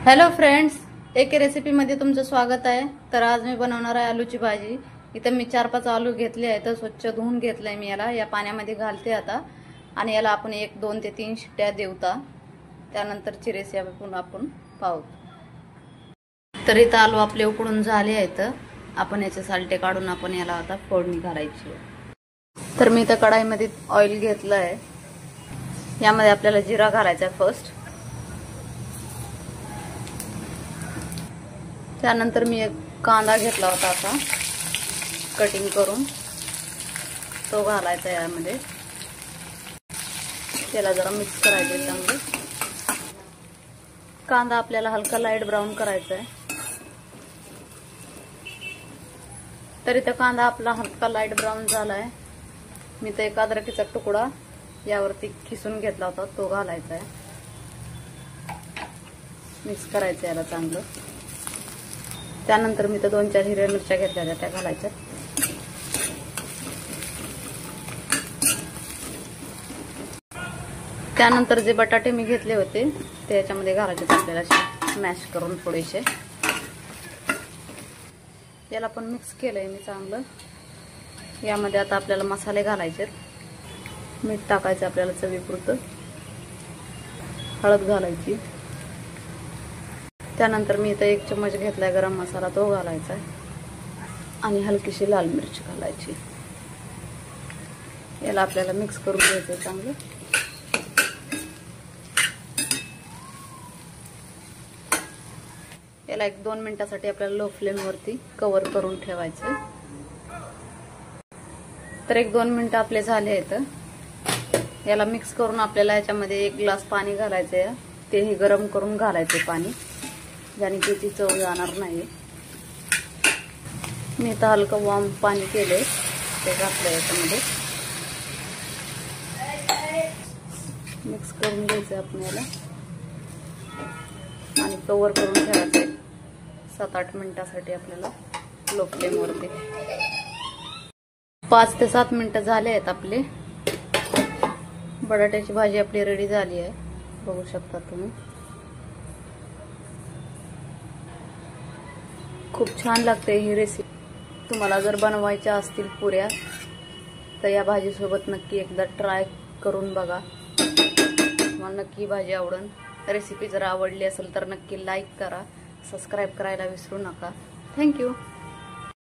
Hello friends, एके recipe मध्ये तुमचं स्वागत आहे। तर आज मी बनवणार आहे आलूची भाजी। इथं मी 4-5 आलू घेतले आहेत, स्वच्छ धुवून घेतलंय मी। याला या पाण्यामध्ये घालते आता आणि याला आपण 1, 2 ते 3 शिट्ट्या देऊता। त्यानंतरची रेसिपी आपण पाहू। तर इथं आलू आपले उकडून झाले आहेत। आपण याचे सालटे काढून आपण याला आता फोडणी घालायची आहे। तर मी इथं कढाईमध्ये ऑइल घेतलंय। यामध्ये आपल्याला जिरा घालायचा आहे फर्स्ट। त्यानंतर मी एक कांदा घेतला होता आता कटिंग करून, तो घालायचा यामध्ये। त्याला जरा मिक्स करायचं चांगलं। कांदा आपल्याला हलका लाईट ब्राऊन करायचा आहे। तर इथं कांदा आपला हलका लाईट ब्राऊन झालाय। मी तर एक अद्रकीचा तुकडा यावरती खिसून घेतला होता, तो घालायचा आहे। मिक्स करायचं याला चांगलं। त्यानंतर मी तर 2-4 हिरव्या मिरच्या घेतल्या त्या घालायच्या। त्यानंतर जे बटाटे मी घेतले होते ते याच्यामध्ये घालायचे आपल्याला, मॅश करून थोडेसे। याला पण मिक्स केलंय मी चांगलं। यामध्ये आता आपल्याला मसाले घालायचे। मीठ टाकायचं आपल्याला चवीपुरतं, हळद घालायची। त्यानंतर मी इथं 1 चम्मच घेतलाय गरम मसाला, तो घालायचा आहे आणि हलकीशी लाल मिरची घालायची। याला आपल्याला मिक्स करून घ्यायचं चांगलं। याला 1-2 मिनिटासाठी आपल्याला लो फ्लेम वरती कव्हर करून ठेवायचं। तर 1-2 मिनिटं आपले झाले आहेत। याला मिक्स करून आपल्याला याच्यामध्ये 1 ग्लास पाणी घालायचंय। तेही गरम करून घालायचे पाणी, ज्याने त्याची चव जाणार नाही। मी तर हलकं वॉर्म पाणी केलंय, ते घातलं याच्यामध्ये। मिक्स करून घ्यायचं आपण याला आणि कव्हर करून ठेवायचं 7-8 मिनिटासाठी आपल्याला लो फ्लेम वरती। 5 ते 7 मिनिटं झाले आहेत आपले। बटाट्याची भाजी आपली रेडी झाली आहे, बघू शकता तुम्ही। खूप छान लागते ही रेसिपी। तुम्हाला जर बनवायच्या असतील पुऱ्या तर या भाजीसोबत नक्की एकदा ट्राय करून बघा, तुम्हाला नक्की भाजी आवडेल। रेसिपी जर आवडली असेल तर नक्की लाईक करा, सबस्क्राईब करायला विसरू नका। थँक्यू।